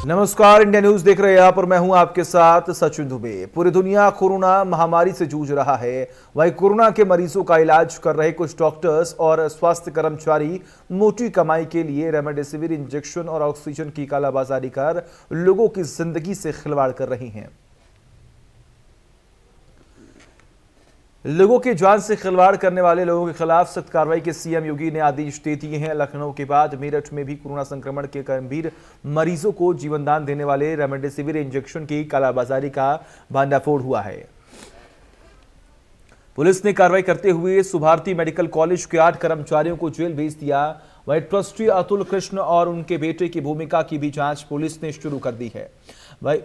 नमस्कार, India news देख रहे हैं आप और मैं हूं आपके साथ सचिन दुबे। पूरी दुनिया कोरोना महामारी से जूझ रहा है। वहीं कोरोना के मरीजों का इलाज कर रहे कुछ डॉक्टर्स और स्वास्थ्य कर्मचारी मोटी कमाई के लिए रेमडेसिविर इंजेक्शन और ऑक्सीजन की कालाबाजारी कर लोगों की जिंदगी से खिलवाड़ कर रही हैं। लोगों की जान से खिलवाड़ करने वाले लोगों के खिलाफ सख्त कार्रवाई के सीएम योगी ने आदेश दे दिए हैं। लखनऊ के बाद मेरठ में भी कोरोना संक्रमण के गंभीर मरीजों को जीवनदान देने वाले रेमडेसिविर इंजेक्शन की कालाबाजारी का भांडाफोड़ हुआ है। पुलिस ने कार्रवाई करते हुए सुभारती मेडिकल कॉलेज के 8 कर्मचारियों को जेल भेज दिया। वहीं ट्रस्टी अतुल कृष्ण और उनके बेटे की भूमिका की भी जांच पुलिस ने शुरू कर दी है। वहीं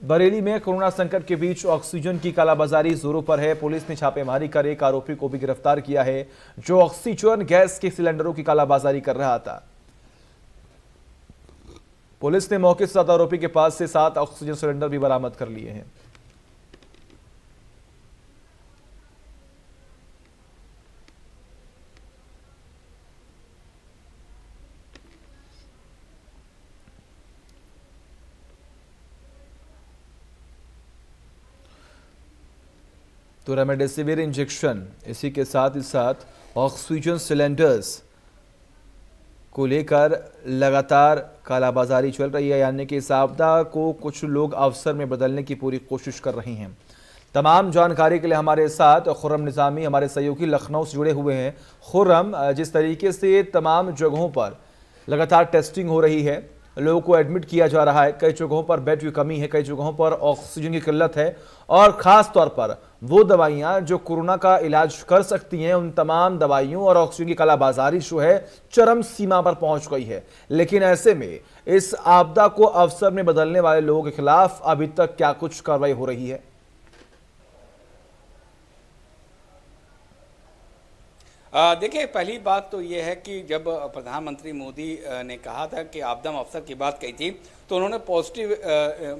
बरेली में कोरोना संकट के बीच ऑक्सीजन की कालाबाजारी जोरों पर है। पुलिस ने छापेमारी कर एक आरोपी को भी गिरफ्तार किया है जो ऑक्सीजन गैस के सिलेंडरों की कालाबाजारी कर रहा था। पुलिस ने मौके से 7 आरोपी के पास से 7 ऑक्सीजन सिलेंडर भी बरामद कर लिए हैं। तो रेमडेसिविर इंजेक्शन इसी के साथ ऑक्सीजन सिलेंडर्स को लेकर लगातार कालाबाजारी चल रही है, यानी कि इस आपदा को कुछ लोग अवसर में बदलने की पूरी कोशिश कर रहे हैं। तमाम जानकारी के लिए हमारे साथ खुर्रम निज़ामी हमारे सहयोगी लखनऊ से जुड़े हुए हैं। खुर्रम, जिस तरीके से तमाम जगहों पर लगातार टेस्टिंग हो रही है, लोगों को एडमिट किया जा रहा है, कई जगहों पर बेड की कमी है, कई जगहों पर ऑक्सीजन की किल्लत है और खास तौर पर वो दवाइयां जो कोरोना का इलाज कर सकती हैं, उन तमाम दवाइयों और ऑक्सीजन की कालाबाजारी जो है चरम सीमा पर पहुंच गई है। लेकिन ऐसे में इस आपदा को अवसर में बदलने वाले लोगों के खिलाफ अभी तक क्या कुछ कार्रवाई हो रही है? देखिए, पहली बात तो ये है कि जब प्रधानमंत्री मोदी ने कहा था कि आपदा में अवसर की बात कही थी, तो उन्होंने पॉजिटिव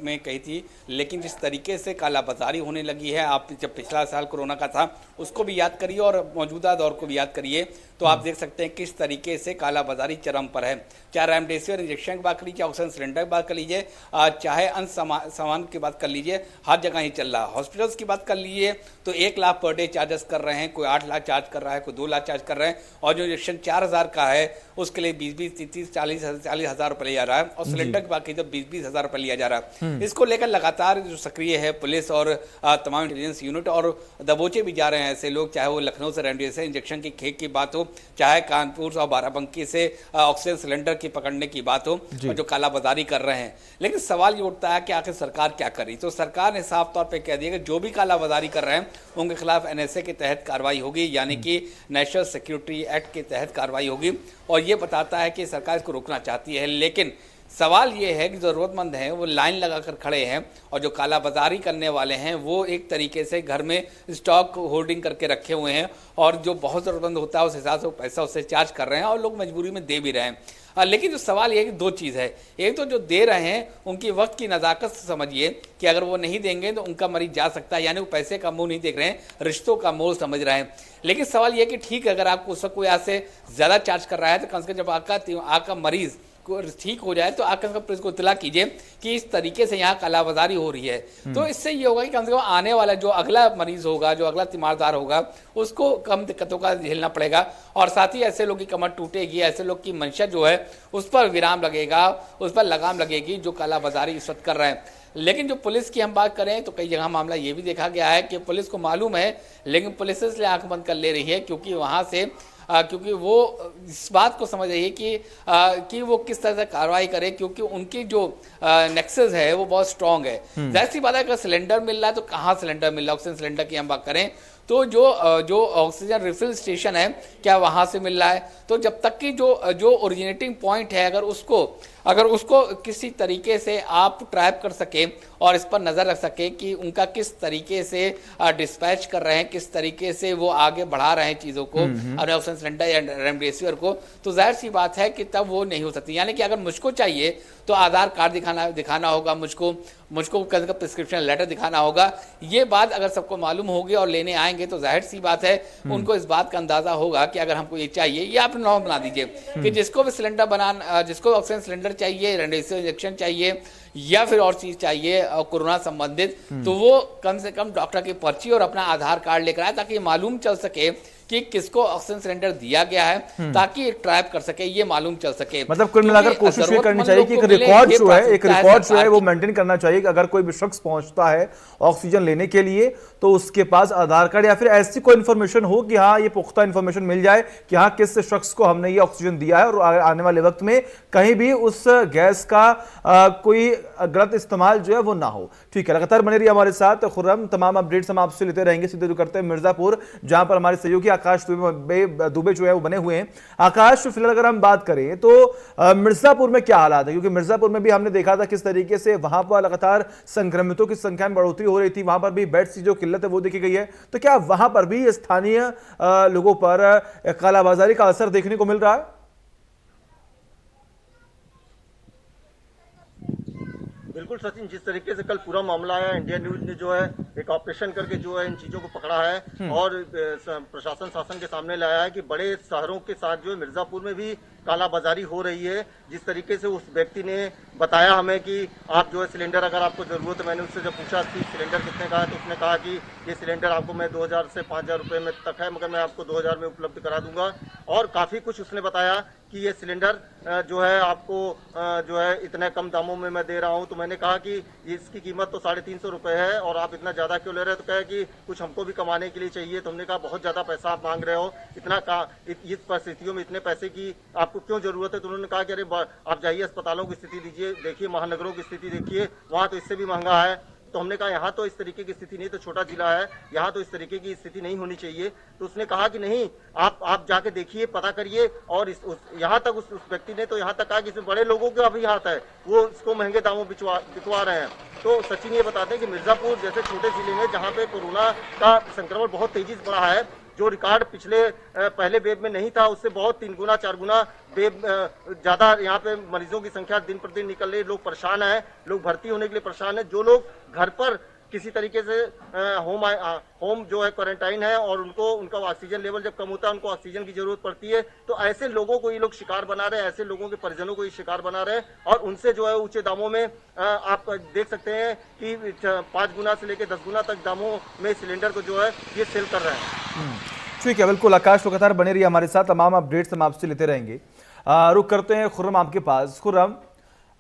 में कही थी। लेकिन जिस तरीके से कालाबाजारी होने लगी है, आप जब पिछला साल कोरोना का था उसको भी याद करिए और मौजूदा दौर को भी याद करिए, तो आप देख सकते हैं किस तरीके से कालाबाजारी चरम पर है। क्या रेमडेसिविर इंजेक्शन की बात कर लीजिए, ऑक्सीजन सिलेंडर की बात कर लीजिए, चाहे अन्य सामान की बात कर लीजिए, हर जगह ही चल रहा है। हॉस्पिटल्स की बात कर लीजिए तो 1 लाख पर डे चार्जेस कर रहे हैं, कोई 8 लाख चार्ज कर रहा है, कोई 2 लाख चार्ज कर रहे हैं, और जो इंजेक्शन 4000 का है उसके लिए 20-20, 30-30, 40 हज़ार रुपये लिया जा रहा है, और सिलेंडर की बात की तो 20-20 हज़ार रुपये लिया जा रहा है। इसको लेकर लगातार जो सक्रिय है पुलिस और तमाम इंटेलिजेंस यूनिट, और दबोचे भी जा रहे हैं ऐसे लोग, चाहे वो लखनऊ से रेमडेसिविर इंजेक्शन की खेप की बात हो, चाहे कानपुर और बाराबंकी से ऑक्सीजन सिलेंडर की पकड़ने की बात हो, और जो कालाबाजारी कर रहे हैं। लेकिन सवाल ये उठता है कि आखिर सरकार क्या करी? तो सरकार ने साफ तौर पर कह दिया कि जो भी कालाबाजारी कर रहे हैं उनके खिलाफ NSA के तहत कार्रवाई होगी, यानी कि नेशनल सिक्योरिटी एक्ट के तहत कार्रवाई होगी। और ये बताता है कि सरकार इसको रोकना चाहती है। लेकिन सवाल ये है कि ज़रूरतमंद हैं वो लाइन लगाकर खड़े हैं, और जो कालाबाजारी करने वाले हैं वो एक तरीके से घर में स्टॉक होल्डिंग करके रखे हुए हैं, और जो बहुत ज़रूरतमंद होता है उस हिसाब से पैसा उससे चार्ज कर रहे हैं, और लोग मजबूरी में दे भी रहे हैं। लेकिन जो सवाल ये है कि 2 चीज़ है। एक तो जो दे रहे हैं उनकी वक्त की नज़ाकत से समझिए कि अगर वो नहीं देंगे तो उनका मरीज जा सकता है, यानी वो पैसे का मुंह नहीं देख रहे हैं, रिश्तों का मोल समझ रहे हैं। लेकिन सवाल ये कि ठीक है, अगर आपको उस वक्त कोई यहाँ से ज़्यादा चार्ज कर रहा है तो कम से कम जब आपका मरीज़ ठीक हो जाए तो आकर पुलिस को इत्तला कीजिए कि इस तरीके से यहाँ कालाबाजारी हो रही है। तो इससे ये होगा कि कम से कम आने वाला जो अगला मरीज होगा, जो अगला तीमारदार होगा, उसको कम दिक्कतों का झेलना पड़ेगा, और साथ ही ऐसे लोग की कमर टूटेगी, ऐसे लोग की मंशा जो है उस पर विराम लगेगा, उस पर लगाम लगेगी जो कालाबाजारी इस वक्त कर रहे हैं। लेकिन जो पुलिस की हम बात करें तो कई जगह मामला ये भी देखा गया है कि पुलिस को मालूम है, लेकिन पुलिस इसलिए आंख बंद कर ले रही है क्योंकि वहाँ से क्योंकि वो इस बात को समझ रही है कि वो किस तरह से कार्रवाई करे, क्योंकि उनकी जो नेक्सस है वो बहुत स्ट्रांग है। जाहिर सी बात है, अगर सिलेंडर मिल रहा है तो कहाँ सिलेंडर मिल रहा है? ऑक्सीजन सिलेंडर की हम बात करें तो जो ऑक्सीजन रिफिल स्टेशन है क्या वहाँ से मिल रहा है? तो जब तक कि जो ओरिजिनेटिंग पॉइंट है अगर उसको किसी तरीके से आप ट्रैप कर सके और इस पर नज़र रख सके कि उनका किस तरीके से डिस्पैच कर रहे हैं, किस तरीके से वो आगे बढ़ा रहे हैं चीज़ों को, ऑक्सीजन सिलेंडर या रेमडेसिविर को, तो जाहिर सी बात है कि तब वो नहीं हो सकती। यानी कि अगर मुझको चाहिए तो आधार कार्ड दिखाना होगा मुझको, मुझको कल प्रिस्क्रिप्शन लेटर दिखाना होगा। ये बात अगर सबको मालूम होगी और लेने आएंगे तो जाहिर सी बात है उनको इस बात का अंदाजा होगा कि अगर हमको ये चाहिए, या आप नॉर्म बना दीजिए कि जिसको भी सिलेंडर बनाना, जिसको ऑक्सीजन सिलेंडर चाहिए, रेमडेसिविर इंजेक्शन चाहिए या फिर और चीज चाहिए कोरोना संबंधित, तो वो कम से कम डॉक्टर की पर्ची और अपना आधार कार्ड लेकर आए, ताकि मालूम चल सके कि किसको ऑक्सीजन सिलेंडर दिया गया है, ताकि ट्रैप कर सके, ये मालूम चल सके। मतलब कुल मिलाकर कोशिश ये करनी चाहिए कि एक रिकॉर्ड जो है वो मेंटेन करना चाहिए कि अगर कोई भी शख्स पहुंचता है ऑक्सीजन लेने के लिए तो उसके पास आधार कार्ड या फिर ऐसी कोई इंफॉर्मेशन हो कि हाँ, ये पुख्ता इंफॉर्मेशन मिल जाए कि हाँ, किस शख्स को हमने ये ऑक्सीजन दिया है और आने वाले वक्त में कहीं भी उस गैस का कोई गलत इस्तेमाल जो है वो ना हो। ठीक है, लगातार बने रहिए हमारे साथ खुर्रम, तमाम अपडेट्स हम आपसे लेते रहेंगे। सीधे जो करते हैं मिर्जापुर, जहां पर हमारे सहयोगी आकाश दुबे जो है वो बने हुए हैं। आकाश, फिलहाल अगर हम बात करें तो मिर्जापुर में क्या हालात है, क्योंकि मिर्जापुर में भी हमने देखा था किस तरीके से वहां पर लगातार संक्रमितों की संख्या में बढ़ोतरी हो रही थी, वहां पर भी बेड्स की जो किल्लत है वो देखी गई है। तो क्या वहां पर भी स्थानीय लोगों पर कालाबाजारी का असर देखने को मिल रहा है? बिल्कुल सचिन, जिस तरीके से कल पूरा मामला आया, इंडिया न्यूज ने जो है एक ऑपरेशन करके जो है इन चीजों को पकड़ा है और प्रशासन शासन के सामने लाया है कि बड़े शहरों के साथ जो है मिर्जापुर में भी कालाबाजारी हो रही है। जिस तरीके से उस व्यक्ति ने बताया हमें कि आप जो है सिलेंडर अगर आपको जरूरत है, मैंने उससे जब पूछा कि सिलेंडर कितने का है तो उसने कहा कि ये सिलेंडर आपको मैं 2000 से 5000 रुपए में तक है, मगर मैं आपको 2000 में उपलब्ध करा दूंगा। और काफी कुछ उसने बताया कि ये सिलेंडर जो है आपको जो है इतने कम दामों में मैं दे रहा हूं। तो मैंने कहा कि इसकी कीमत तो 350 रुपए है और आप इतना ज्यादा क्यों ले रहे हो? तो कहे कि कुछ हमको भी कमाने के लिए चाहिए। तो हमने कहा बहुत ज्यादा पैसा आप मांग रहे हो, इस परिस्थितियों में इतने पैसे की आपको क्यों जरूरत है? तो उन्होंने कहा कि अरे आप जाइए अस्पतालों की स्थिति दीजिए, देखिए महानगरों की स्थिति देखिए, वहां तो इससे भी महंगा है। तो हमने कहा यहाँ तो इस तरीके की स्थिति नहीं, तो छोटा जिला है, यहाँ तो इस तरीके की स्थिति नहीं होनी चाहिए। तो उसने कहा कि नहीं, आप जाके देखिए, पता करिए। और यहाँ तक उस व्यक्ति ने तो यहाँ तक कहा कि इसमें बड़े लोगों का भी हाथ है, वो इसको महंगे दामों बिकवा रहे हैं। तो सचिन ये बताते हैं कि मिर्जापुर जैसे छोटे जिले में जहाँ पे कोरोना का संक्रमण बहुत तेजी से बढ़ा है, जो रिकॉर्ड पिछले पहले वेव में नहीं था उससे बहुत 3 गुना 4 गुना वेव ज्यादा यहाँ पे मरीजों की संख्या दिन प्रतिदिन निकल रही है। लोग परेशान हैं, लोग भर्ती होने के लिए परेशान हैं। जो लोग घर पर किसी तरीके से होम जो है क्वारंटाइन है और उनका ऑक्सीजन लेवल जब कम होता है, उनको ऑक्सीजन की जरूरत पड़ती है, तो ऐसे लोगों को ये लोग शिकार बना रहे हैं, ऐसे लोगों के परिजनों को ये शिकार बना रहे हैं और उनसे जो है ऊंचे दामों में आप देख सकते हैं कि 5 गुना से लेकर 10 गुना तक दामों में सिलेंडर को जो है ये सेल कर रहे हैं। ठीक है, बिल्कुल आकाश, लगातार बने रहिए हमारे साथ, तमाम अपडेट्स हम आपसे लेते रहेंगे। रुक करते हैं खुर्रम आपके पास। खुर्रम,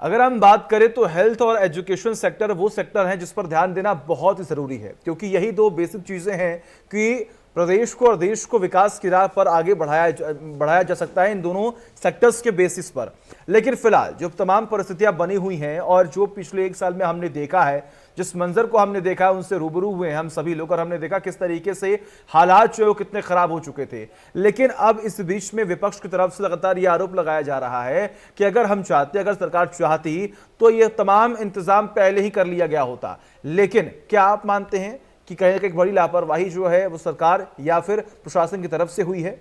अगर हम बात करें तो हेल्थ और एजुकेशन सेक्टर वो सेक्टर है जिस पर ध्यान देना बहुत ही जरूरी है, क्योंकि यही 2 बेसिक चीजें हैं कि प्रदेश को और देश को विकास की राह पर आगे बढ़ाया जा सकता है इन दोनों सेक्टर्स के बेसिस पर। लेकिन फिलहाल जो तमाम परिस्थितियां बनी हुई हैं और जो पिछले 1 साल में हमने देखा है, जिस मंजर को हमने देखा है, उनसे रूबरू हुए हम सभी लोग और हमने देखा किस तरीके से हालात जो कितने खराब हो चुके थे। लेकिन अब इस बीच में विपक्ष की तरफ से लगातार यह आरोप लगाया जा रहा है कि अगर हम चाहते, अगर सरकार चाहती तो यह तमाम इंतजाम पहले ही कर लिया गया होता। लेकिन क्या आप मानते हैं कि कहीं ना कहीं बड़ी लापरवाही जो है वो सरकार या फिर प्रशासन की तरफ से हुई है?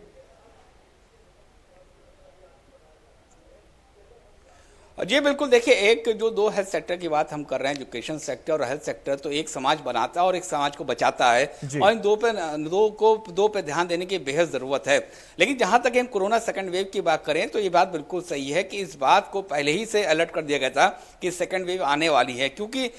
जी बिल्कुल, देखिए, एक जो 2 हेल्थ सेक्टर की बात हम कर रहे हैं, एजुकेशन सेक्टर और हेल्थ सेक्टर, तो एक समाज बनाता है और एक समाज को बचाता है और इन दो पे ध्यान देने की बेहद ज़रूरत है। लेकिन जहां तक हम कोरोना सेकंड वेव की बात करें तो ये बात बिल्कुल सही है कि इस बात को पहले ही से अलर्ट कर दिया गया था कि सेकंड वेव आने वाली है, क्योंकि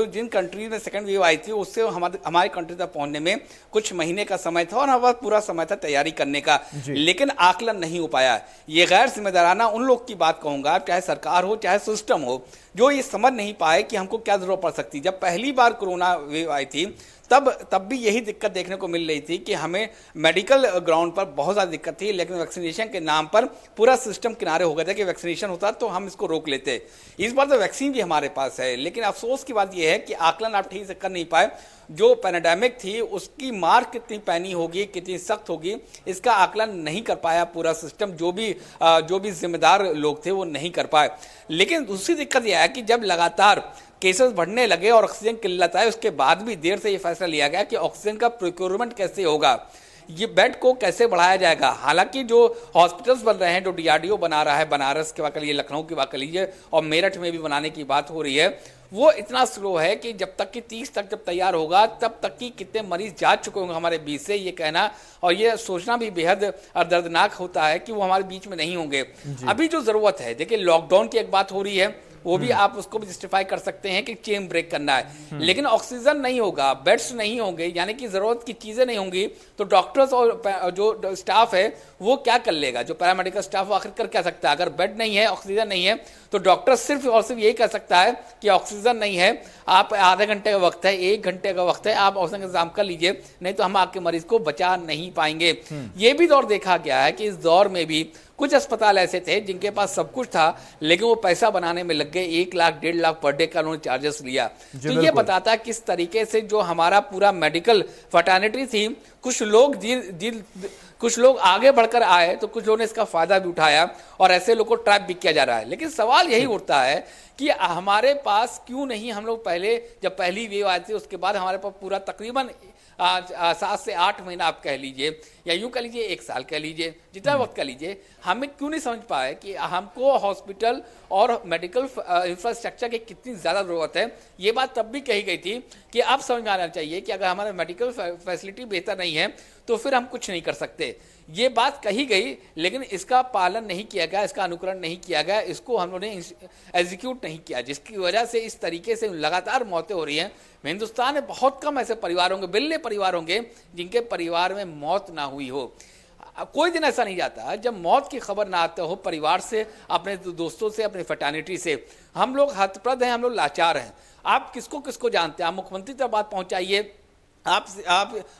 जिन कंट्रीज में सेकंड वेव आई थी उससे हमारे कंट्री तक पहुंचने में कुछ महीने का समय था और हमारे पूरा समय था तैयारी करने का, लेकिन आकलन नहीं हो पाया। ये गैर जिम्मेदाराना उन लोग की बात कहूंगा, चाहे सरकार हो चाहे सिस्टम हो, जो ये समझ नहीं पाए कि हमको क्या जरूरत पड़ सकती। जब पहली बार कोरोना वेव आई थी तब भी यही दिक्कत देखने को मिल रही थी कि हमें मेडिकल ग्राउंड पर बहुत ज़्यादा दिक्कत थी, लेकिन वैक्सीनेशन के नाम पर पूरा सिस्टम किनारे हो गया था कि वैक्सीनेशन होता तो हम इसको रोक लेते। इस बार तो वैक्सीन भी हमारे पास है, लेकिन अफसोस की बात यह है कि आकलन आप ठीक से कर नहीं पाए। जो पैराडामिक थी उसकी मार कितनी पैनी होगी, कितनी सख्त होगी, इसका आकलन नहीं कर पाया पूरा सिस्टम। जो भी जिम्मेदार लोग थे वो नहीं कर पाए। लेकिन दूसरी दिक्कत यह है कि जब लगातार केसेस बढ़ने लगे और ऑक्सीजन किल्लत आए, उसके बाद भी देर से ये फैसला लिया गया कि ऑक्सीजन का प्रोक्योरमेंट कैसे होगा। ये बेड को कैसे बढ़ाया जाएगा। हालांकि जो हॉस्पिटल्स बन रहे हैं, जो डीआरडीओ बना रहा है, बनारस की बात कर लीजिए, लखनऊ की बात कर लीजिए, और मेरठ में भी बनाने की बात हो रही है, वो इतना स्लो है कि जब तक कि 30 तक जब तैयार होगा तब तक कि कितने मरीज जा चुके होंगे हमारे बीच से, ये कहना और ये सोचना भी बेहद दर्दनाक होता है कि वो हमारे बीच में नहीं होंगे। अभी जो जरूरत है, देखिए लॉकडाउन की एक बात हो रही है, वो भी आप उसको भी जस्टिफाई कर सकते हैं कि चेन ब्रेक करना है, लेकिन ऑक्सीजन नहीं होगा, बेड्स नहीं होंगे, यानी कि जरूरत की चीजें नहीं होंगी, तो डॉक्टर्स और जो स्टाफ है वो क्या कर लेगा, जो पैरामेडिकल स्टाफ वो आखिर कर क्या सकता है। अगर बेड नहीं है, ऑक्सीजन नहीं है, तो डॉक्टर सिर्फ और सिर्फ यही कर सकता है कि ऑक्सीजन नहीं है, आप आधे घंटे का वक्त है, 1 घंटे का वक्त है, आप ऑक्सीजन का इंतजाम कर लीजिए, नहीं तो हम आपके मरीज को बचा नहीं पाएंगे। ये भी दौर देखा गया है कि इस दौर में भी कुछ अस्पताल ऐसे थे जिनके पास सब कुछ था, लेकिन वो पैसा बनाने में लग गए, 1 लाख 1.5 लाख पर डे का उन्होंने चार्जेस लिया। तो ये बताता है किस तरीके से जो हमारा पूरा मेडिकल फर्टानिटी थी, कुछ लोग आगे बढ़कर आए तो कुछ लोगों ने इसका फायदा भी उठाया और ऐसे लोगों को ट्रैप भी किया जा रहा है। लेकिन सवाल यही उठता है कि हमारे पास क्यों नहीं, हम लोग पहले जब पहली वेव आई थी उसके बाद हमारे पास पूरा तकरीबन 7 से 8 महीना आप कह लीजिए, या यूं कह लीजिए 1 साल कह लीजिए, जितना वक्त कह लीजिए, हमें क्यों नहीं समझ पाए कि हमको हॉस्पिटल और मेडिकल इंफ्रास्ट्रक्चर की कितनी ज़्यादा ज़रूरत है। ये बात तब भी कही गई थी कि अब समझ में आना चाहिए कि अगर हमारा मेडिकल फैसिलिटी बेहतर नहीं है तो फिर हम कुछ नहीं कर सकते। ये बात कही गई, लेकिन इसका पालन नहीं किया गया, इसका अनुकरण नहीं किया गया, इसको हम लोगों ने एग्जीक्यूट नहीं किया, जिसकी वजह से इस तरीके से लगातार मौतें हो रही हैं। हिंदुस्तान में बहुत कम ऐसे परिवार होंगे, बिल्ले परिवार होंगे जिनके परिवार में मौत ना हुई हो। कोई दिन ऐसा नहीं जाता जब मौत की खबर ना आते हो परिवार से, अपने दोस्तों से, अपनी फैटर्निटी से। हम लोग हतप्रद हैं, हम लोग लाचार हैं। आप किसको किसको जानते हैं, आप मुख्यमंत्री तक बात पहुंचाइए, आप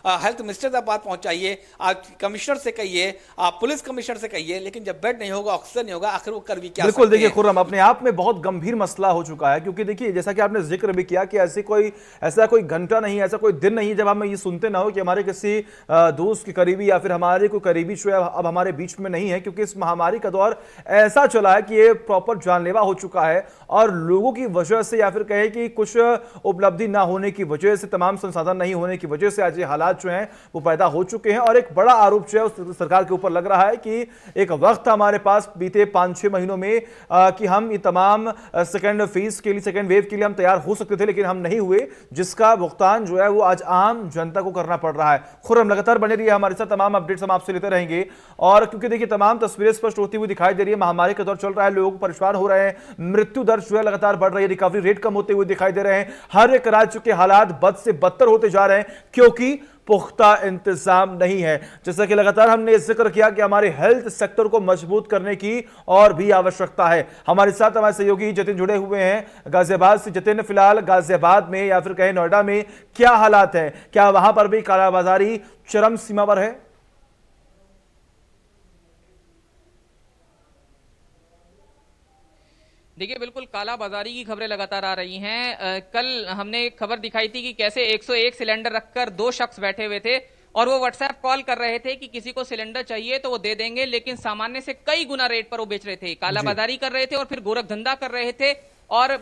हेल्थ मिनिस्टर तक बात पहुंचाइए, आप कमिश्नर से कहिए, आप पुलिस कमिश्नर से कहिए, लेकिन जब बेड नहीं होगा, ऑक्सीजन नहीं होगा, आखिर वो कर भी क्या। बिल्कुल, देखिए खुर्रम, अपने आप में बहुत गंभीर मसला हो चुका है, क्योंकि देखिए जैसा कि आपने जिक्र भी किया कि ऐसा कोई घंटा नहीं, ऐसा कोई दिन नहीं जब हम ये सुनते ना हो कि हमारे किसी दोस्त के करीबी या फिर हमारे कोई करीबी जो है अब हमारे बीच में नहीं है, क्योंकि इस महामारी का दौर ऐसा चला है कि ये प्रॉपर जानलेवा हो चुका है और लोगों की वजह से या फिर कहे कि कुछ उपलब्धि ना होने की वजह से, तमाम संसाधन नहीं होने की वजह से आज ये हालात जो हैं वो पैदा हो चुके हैं। और एक बड़ा आरोप जो है उस सरकार के ऊपर लग रहा है कि एक वक्त हमारे पास बीते 5-6 महीनों में कि हम ये तमाम सेकेंड फेज के लिए, सेकेंड वेव के लिए हम तैयार हो सकते थे, लेकिन हम नहीं हुए, जिसका भुगतान जो है वो आज आम जनता को करना पड़ रहा है। खुर्रम, लगातार बने रहिए हमारे साथ, तमाम अपडेट्स हम आपसे लेते रहेंगे। और क्योंकि देखिए तमाम तस्वीरें स्पष्ट होती हुई दिखाई दे रही है, महामारी का दौर चल रहा है, लोग परेशान हो रहे हैं, मृत्यु दर जो है लगातार बढ़ रही है, रिकवरी रेट कम होते हुए दिखाई दे रहे हैं, हर एक राज्य के हालात बद से बदतर होते जा रहे हैं क्योंकि पुख्ता इंतजाम नहीं है। जैसा कि लगातार हमने जिक्र किया कि हमारे हेल्थ सेक्टर को मजबूत करने की और भी आवश्यकता है। हमारे साथ हमारे सहयोगी जतिन जुड़े हुए हैं गाजियाबाद से। जतिन, फिलहाल गाजियाबाद में या फिर कहें नोएडा में क्या हालात हैं, क्या वहां पर भी कालाबाजारी चरम सीमा पर है? देखिए, बिल्कुल कालाबाजारी की खबरें लगातार आ रही हैं। कल हमने एक खबर दिखाई थी कि कैसे 101 सिलेंडर रखकर 2 शख्स बैठे हुए थे और वो व्हाट्सएप कॉल कर रहे थे कि किसी को सिलेंडर चाहिए तो वो दे देंगे, लेकिन सामान्य से कई गुना रेट पर वो बेच रहे थे, कालाबाजारी कर रहे थे और फिर गोरख धंधा कर रहे थे और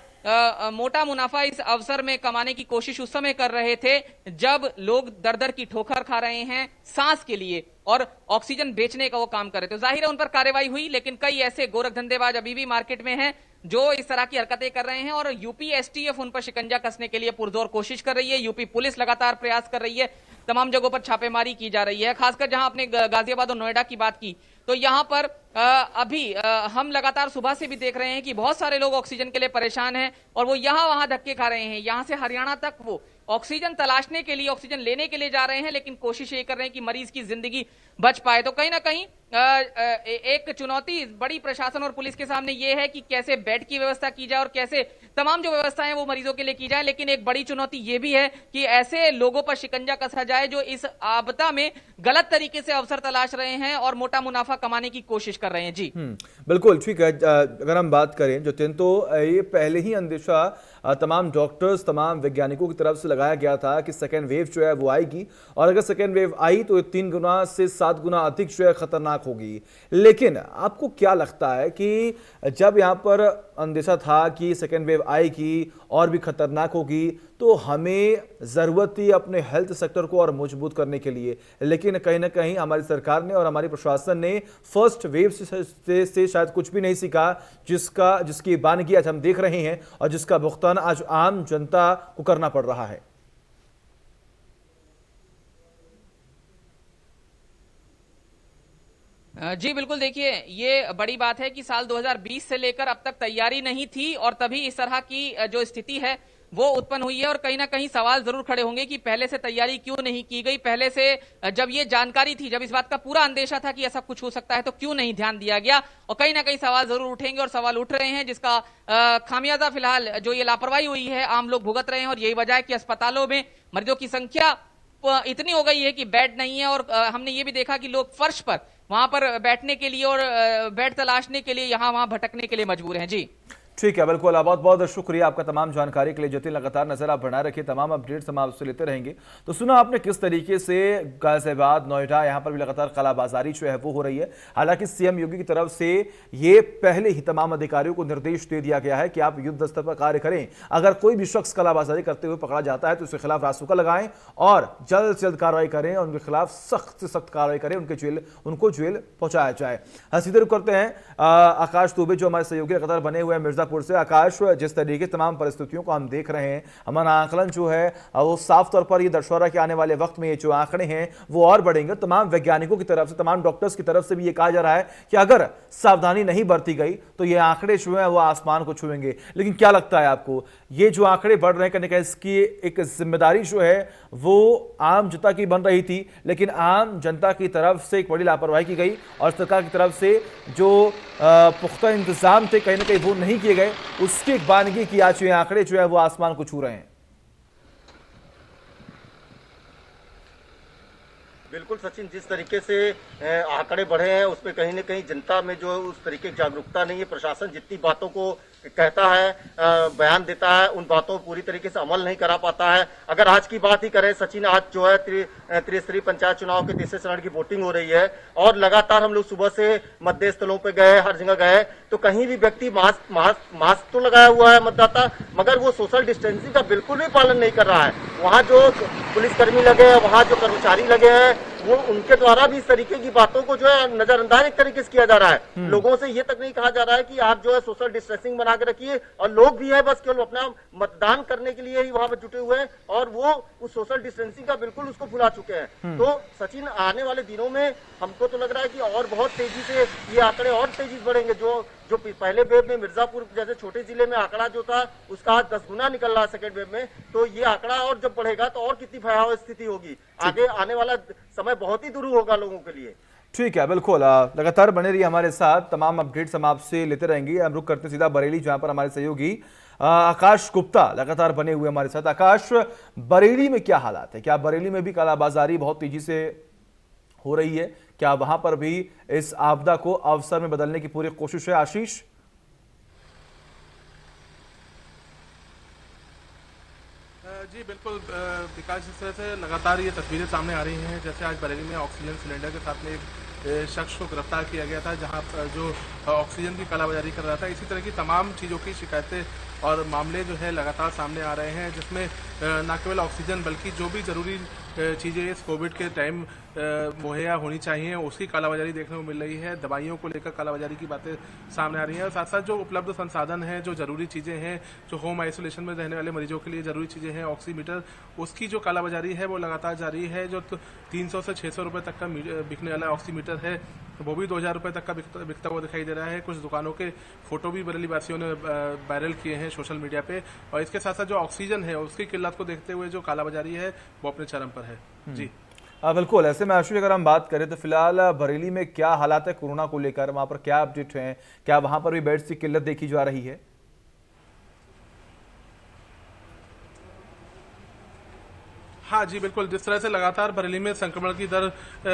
मोटा मुनाफा इस अवसर में कमाने की कोशिश उस समय कर रहे थे जब लोग दर दर की ठोकर खा रहे हैं सांस के लिए और ऑक्सीजन बेचने का वो काम कर रहे थे। जाहिर है उन पर कार्रवाई हुई, लेकिन कई ऐसे गोरख धंधेबाज अभी भी मार्केट में हैं जो इस तरह की हरकतें कर रहे हैं और यूपी एसटीएफ उन पर शिकंजा कसने के लिए पुरजोर कोशिश कर रही है। यूपी पुलिस लगातार प्रयास कर रही है, तमाम जगहों पर छापेमारी की जा रही है। खासकर जहां आपने गाजियाबाद और नोएडा की बात की तो यहां पर अभी हम लगातार सुबह से भी देख रहे हैं कि बहुत सारे लोग ऑक्सीजन के लिए परेशान हैं और वो यहां वहां धक्के खा रहे हैं। यहां से हरियाणा तक वो ऑक्सीजन तलाशने के लिए, ऑक्सीजन लेने के लिए जा रहे हैं, लेकिन कोशिश ये कर रहे हैं कि मरीज की जिंदगी बच पाए। तो कहीं ना कहीं एक चुनौती बड़ी प्रशासन और पुलिस के सामने ये है कि कैसे बेड की व्यवस्था की जाए और कैसे तमाम जो व्यवस्थाएं हैं वो मरीजों के लिए की जाए। लेकिन एक बड़ी चुनौती ये भी है कि ऐसे लोगों पर शिकंजा कसा जाए जो इस आपदा में गलत तरीके से अवसर तलाश रहे हैं और मोटा मुनाफा कमाने की कोशिश कर रहे हैं। जी बिल्कुल ठीक है। अगर हम बात करें जतिन, तो ये पहले ही अंदेशा तमाम डॉक्टर्स, तमाम वैज्ञानिकों की तरफ से लगाया गया था कि सेकेंड वेव जो है वो आएगी और अगर सेकेंड वेव आई तो 3 गुना से 7 गुना अधिक जो है खतरनाक होगी। लेकिन आपको क्या लगता है कि जब यहाँ पर अंदेशा था कि सेकेंड वेव आएगी और भी खतरनाक होगी, तो हमें ज़रूरत थी अपने हेल्थ सेक्टर को और मजबूत करने के लिए। लेकिन कहीं ना कहीं हमारी सरकार ने और हमारी प्रशासन ने फर्स्ट वेव से शायद कुछ भी नहीं सीखा, जिसकी बानगी आज हम देख रहे हैं और जिसका भुगतान आज आम जनता को करना पड़ रहा है। जी बिल्कुल, देखिए ये बड़ी बात है कि साल 2020 से लेकर अब तक तैयारी नहीं थी और तभी इस तरह की जो स्थिति है वो उत्पन्न हुई है। और कहीं ना कहीं सवाल जरूर खड़े होंगे कि पहले से तैयारी क्यों नहीं की गई, पहले से जब ये जानकारी थी, जब इस बात का पूरा अंदेशा था कि ऐसा कुछ हो सकता है, तो क्यों नहीं ध्यान दिया गया। और कहीं ना कहीं सवाल जरूर उठेंगे और सवाल उठ रहे हैं, जिसका खामियाजा फिलहाल जो ये लापरवाही हुई है आम लोग भुगत रहे हैं। और यही वजह है कि अस्पतालों में मरीजों की संख्या इतनी हो गई है कि बेड नहीं है। और हमने ये भी देखा कि लोग फर्श पर वहां पर बैठने के लिए और बेड तलाशने के लिए यहां वहां भटकने के लिए मजबूर हैं। जी ठीक है, बिल्कुल। बहुत बहुत शुक्रिया आपका तमाम जानकारी के लिए जतिन। लगातार नजर आप बनाए रखिए, तमाम अपडेट्स हम आपसे लेते रहेंगे। तो सुना आपने किस तरीके से गाजियाबाद, नोएडा, यहाँ पर भी लगातार कालाबाजारी जो है वो हो रही है। हालांकि सीएम योगी की तरफ से ये पहले ही तमाम अधिकारियों को निर्देश दे दिया गया है कि आप युद्ध स्तर पर कार्य करें। अगर कोई भी शख्स कालाबाजारी करते हुए पकड़ा जाता है तो उसके खिलाफ रासुका लगाएं और जल्द से जल्द कार्रवाई करें और उनके खिलाफ सख्त से सख्त कार्रवाई करें, उनको जेल पहुंचाया जाए। सीधे रुख करते हैं आकाश दुबे जो हमारे सहयोगी लगातार बने हुए हैं मिर्जापुर से। आकाश, जिस तरीके तमाम परिस्थितियों को हम देख रहे हैं, हमारा आकलन जो है वो साफ तौर पर ये दर्शा रहा है कि आने वाले वक्त में ये जो आंकड़े हैं वो और बढ़ेंगे। तमाम वैज्ञानिकों की तरफ से, तमाम डॉक्टर्स की तरफ से भी ये कहा जा रहा है कि अगर सावधानी नहीं बरती गई तो ये आंकड़े जो है वो आसमान को छुएंगे। लेकिन क्या लगता है आपको, ये जो आंकड़े बढ़ रहे हैं, कहीं ना कहीं इसकी एक जिम्मेदारी जो है वो आम जनता की बन रही थी, लेकिन आम जनता की तरफ से एक बड़ी लापरवाही की गई और सरकार की तरफ से जो पुख्ता इंतजाम थे कहीं ना कहीं वो नहीं किए गए, उसकी एक बानगी की आज ये आंकड़े जो है वो आसमान को छू रहे हैं। बिल्कुल सचिन, जिस तरीके से आंकड़े बढ़े हैं उसमें कहीं ना कहीं जनता में जो उस तरीके की जागरूकता नहीं है। प्रशासन जितनी बातों को कहता है, बयान देता है, उन बातों को पूरी तरीके से अमल नहीं करा पाता है। अगर आज की बात ही करें सचिन, आज जो है त्रिस्तरीय पंचायत चुनाव के तीसरे चरण की वोटिंग हो रही है और लगातार हम लोग सुबह से मतदेय स्थलों पर गए, हर जगह गए, तो कहीं भी व्यक्ति मास्क तो लगाया हुआ है मतदाता, मगर वो सोशल डिस्टेंसिंग का बिल्कुल भी पालन नहीं कर रहा है। वहाँ जो पुलिसकर्मी लगे हैं, वहाँ जो कर्मचारी लगे हैं, वो उनके द्वारा भी इस तरीके की बातों को जो है नजरअंदाज एक तरीके से किया जा रहा है। लोगों से ये तक नहीं कहा जा रहा है कि आप जो है सोशल डिस्टेंसिंग बना के रखिए, और लोग भी है बस केवल अपना मतदान करने के लिए ही वहां पर जुटे हुए हैं और वो उस सोशल डिस्टेंसिंग का बिल्कुल उसको भुला चुके हैं। तो सचिन, आने वाले दिनों में हमको तो लग रहा है कि और बहुत तेजी से ये आंकड़े और तेजी से बढ़ेंगे। जो पहले वेव में मिर्जापुर जैसे छोटे जिले में आंकड़ा जो था उसका आज 10 गुना निकल रहा है सेकेंड वेव में, तो ये आंकड़ा और जब बढ़ेगा तो और कितनी भयावह स्थिति होगी। आगे आने वाला समय बहुत ही दुरूह होगा लोगों के लिए। ठीक है, बिल्कुल। लगातार बने रहिए हमारे साथ, तमाम अपडेट्स हम आपसे लेते रहेंगे। हम रुक करते सीधा बरेली, जहां पर हमारे सहयोगी आकाश गुप्ता लगातार बने हुए हमारे साथ। आकाश, बरेली में क्या हालात है? क्या बरेली में भी कालाबाजारी बहुत तेजी से हो रही है? क्या वहां पर भी इस आपदा को अवसर में बदलने की पूरी कोशिश है? आशीष, जी बिल्कुल विकास, जिस तरह से लगातार ये तस्वीरें सामने आ रही हैं, जैसे आज बरेली में ऑक्सीजन सिलेंडर के साथ में एक शख्स को गिरफ्तार किया गया था जहां पर जो ऑक्सीजन की कालाबाजारी कर रहा था। इसी तरह की तमाम चीज़ों की शिकायतें और मामले जो है लगातार सामने आ रहे हैं, जिसमें न केवल ऑक्सीजन बल्कि जो भी ज़रूरी चीज़ें इस कोविड के टाइम मुहैया होनी चाहिए उसकी कालाबाजारी देखने को मिल रही है। दवाइयों को लेकर कालाबाजारी की बातें सामने आ रही हैं और साथ साथ जो उपलब्ध संसाधन हैं, जो ज़रूरी चीज़ें हैं, जो होम आइसोलेशन में रहने वाले मरीजों के लिए ज़रूरी चीज़ें हैं, ऑक्सीमीटर, उसकी जो कालाबाजारी है वो लगातार जारी है। जो 300 से 600 रुपये तक का बिकने वाला ऑक्सीमीटर है वो भी 2000 रुपये तक का बिकता हुआ दिखाई दे रहा है। कुछ दुकानों के फोटो भी बरेली वासियों ने वायरल किए हैं सोशल मीडिया पे। और इसके साथ साथ जो ऑक्सीजन है उसकी किल्लत को देखते हुए जो कालाबाजारी है वो अपने चरम पर है। जी बिल्कुल। ऐसे में आशु, अगर हम बात करें तो फिलहाल बरेली में क्या हालात है कोरोना को लेकर? वहां पर क्या अपडेट हैं? क्या वहां पर भी बेड्स की किल्लत देखी जा रही है? हाँ जी, बिल्कुल। जिस तरह से लगातार बरेली में संक्रमण की दर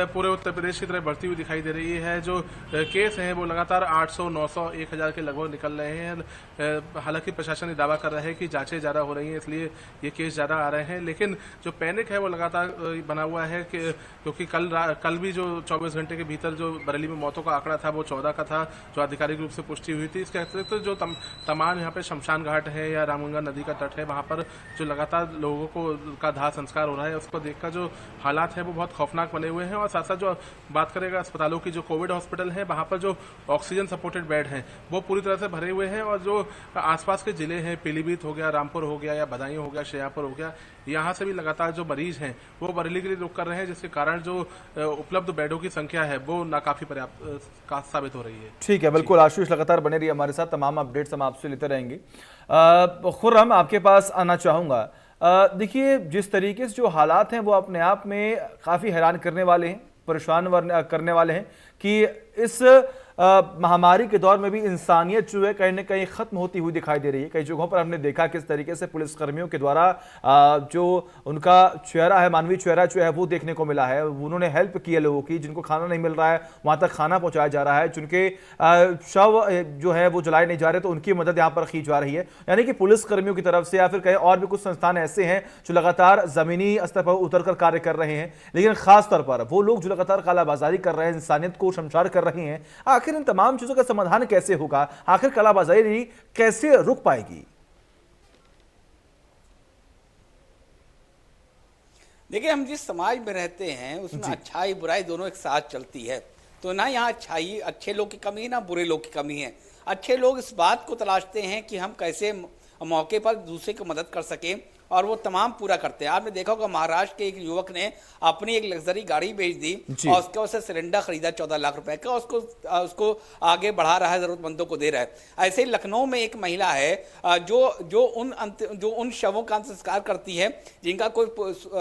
पूरे उत्तर प्रदेश की तरह बढ़ती हुई दिखाई दे रही है, जो केस हैं वो लगातार 800, 900, 1000 के लगभग निकल रहे हैं। हालांकि प्रशासन ये दावा कर रहा है कि जांचें ज़्यादा हो रही हैं, इसलिए ये केस ज़्यादा आ रहे हैं, लेकिन जो पैनिक है वो लगातार बना हुआ है कि क्योंकि कल भी जो 24 घंटे के भीतर जो बरेली में मौतों का आंकड़ा था वो 14 का था, जो आधिकारिक रूप से पुष्टि हुई थी। इसके अतिरिक्त जो तमाम यहाँ पे शमशान घाट है या रामगंगा नदी का तट है, वहाँ पर जो लगातार लोगों को का दाह संस्कार हो रहा है, उसको देखकर जो हालात है वो बहुत खौफनाक बने हुए हैं। और साथ साथ जो बात करेगा अस्पतालों की, जो कोविड हॉस्पिटल है वहाँ पर जो ऑक्सीजन सपोर्टेड बेड हैं वो पूरी तरह से भरे हुए हैं। और जो आसपास के जिले हैं, पीलीभीत हो गया, रामपुर हो गया या बदायूं हो गया, शेयापुर हो गया, यहाँ से भी लगातार जो मरीज हैं वो बरेली के लिए रुख कर रहे हैं, जिसके कारण जो उपलब्ध बेडों की संख्या है वो नाकाफी पर्याप्त साबित हो रही है। ठीक है, बिल्कुल आशीष, लगातार बने रहिए हमारे साथ, तमाम अपडेट्स हम आपसे लेते रहेंगे। खुर्रम, आपके पास आना चाहूँगा। देखिए, जिस तरीके से जो हालात हैं वो अपने आप में काफ़ी हैरान करने वाले हैं, परेशान करने वाले हैं कि इस महामारी के दौर में भी इंसानियत जो है कहीं ना कहीं खत्म होती हुई दिखाई दे रही है। कई जगहों पर हमने देखा किस तरीके से पुलिसकर्मियों के द्वारा जो उनका चेहरा है, मानवीय चेहरा जो है वो देखने को मिला है। उन्होंने हेल्प की है लोगों की, जिनको खाना नहीं मिल रहा है वहां तक खाना पहुंचाया जा रहा है, जिनके शव जो है वो जलाए नहीं जा रहे तो उनकी मदद यहाँ पर की जा रही है। यानी कि पुलिसकर्मियों की तरफ से या फिर कहीं और भी कुछ संस्थान ऐसे हैं जो लगातार जमीनी स्तर पर उतरकर कार्य कर रहे हैं, लेकिन खास तौर पर वो लोग जो लगातार कालाबाजारी कर रहे हैं, इंसानियत को शमशार कर रहे हैं। आखिर इन तमाम चीजों का समाधान कैसे होगा? आखिर कालाबाजारी कैसे रुक पाएगी? देखिए, हम जिस समाज में रहते हैं उसमें अच्छाई बुराई दोनों एक साथ चलती है। तो ना यहाँ अच्छाई, अच्छे लोग की कमी है, ना बुरे लोग की कमी है। अच्छे लोग इस बात को तलाशते हैं कि हम कैसे मौके पर दूसरे की मदद कर सकें, और वो तमाम पूरा करते हैं। आपने देखा होगा महाराष्ट्र के एक युवक ने अपनी एक लग्जरी गाड़ी बेच दी और उसके उसे सिलेंडर खरीदा 14 लाख रुपए का, उसको आगे बढ़ा रहा है, जरूरतमंदों को दे रहा है। ऐसे ही लखनऊ में एक महिला है जो उन शवों का अंतिम संस्कार करती है जिनका कोई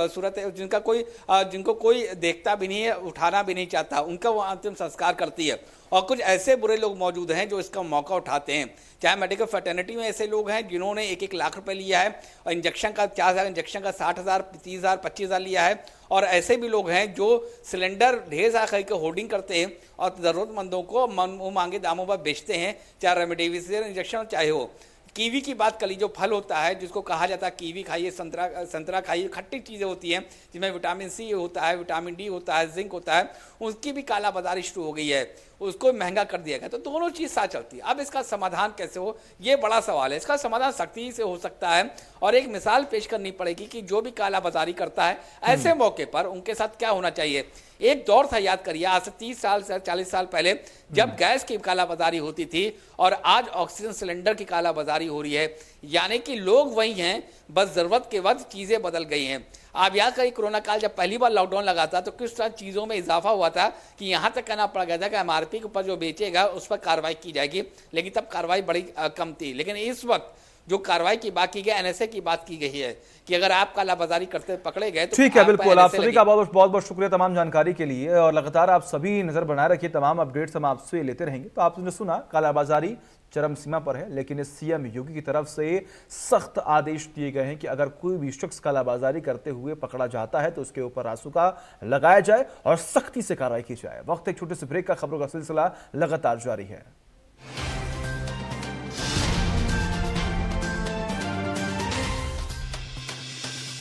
सूरत है, जिनको कोई देखता भी नहीं है, उठाना भी नहीं चाहता, उनका वो अंतिम संस्कार करती है। और कुछ ऐसे बुरे लोग मौजूद हैं जो इसका मौका उठाते हैं। चाहे मेडिकल फैटर्निटी में ऐसे लोग हैं जिन्होंने 1-1 लाख रुपए लिया है, और इंजेक्शन का 4000, इंजेक्शन का 60,000, 30,000, 25,000 लिया है। और ऐसे भी लोग हैं जो सिलेंडर ढेर सारा खरीद के होर्डिंग करते हैं और ज़रूरतमंदों को मुँह मांगे दामों पर बेचते हैं, चाहे रेमडेसिविर इंजेक्शन चाहे हो। कीवी की बात कर ली, जो फल होता है जिसको कहा जाता है कीवी खाइए, संतरा खाइए, खट्टी चीज़ें होती हैं जिसमें विटामिन सी होता है, विटामिन डी होता है, जिंक होता है, उसकी भी कालाबाजारी शुरू हो गई है, उसको महंगा कर दिया गया। तो दोनों चीज़ साथ चलती है। अब इसका समाधान कैसे हो, ये बड़ा सवाल है। इसका समाधान सख्ती से हो सकता है और एक मिसाल पेश करनी पड़ेगी कि जो भी कालाबाजारी करता है ऐसे मौके पर उनके साथ क्या होना चाहिए। एक दौर था, याद करिए, आज से 30 साल से 40 साल पहले, जब गैस की कालाबाजारी होती थी, और आज ऑक्सीजन सिलेंडर की कालाबाजारी हो रही है। यानी कि लोग वही हैं, बस जरूरत के वक्त चीजें बदल गई हैं। आप याद करिए, कोरोना काल जब पहली बार लॉकडाउन लगा था तो किस तरह चीज़ों में इजाफा हुआ था कि यहाँ तक कहना पड़ गया था कि MRP के ऊपर जो बेचेगा उस पर कार्रवाई की जाएगी, लेकिन तब कार्रवाई बड़ी कम थी। लेकिन इस वक्त जो कार्रवाई की बात की गई, NSA की बात की गई है कि अगर आप कालाबाजारी करते पकड़े गए तो ठीक है, बिल्कुल। आप सभी का बहुत बहुत शुक्रिया तमाम जानकारी के लिए, और लगातार आप सभी नजर बनाए रखिए, तमाम अपडेट्स हम आपसे लेते रहेंगे। तो आपने सुना, कालाबाजारी चरम सीमा पर है, लेकिन इस CM योगी की तरफ से सख्त आदेश दिए गए हैं कि अगर कोई भी शख्स कालाबाजारी करते हुए पकड़ा जाता है तो उसके ऊपर रासुका लगाया जाए और सख्ती से कार्रवाई की जाए। वक्त एक छोटे से ब्रेक का, खबरों का सिलसिला लगातार जारी है।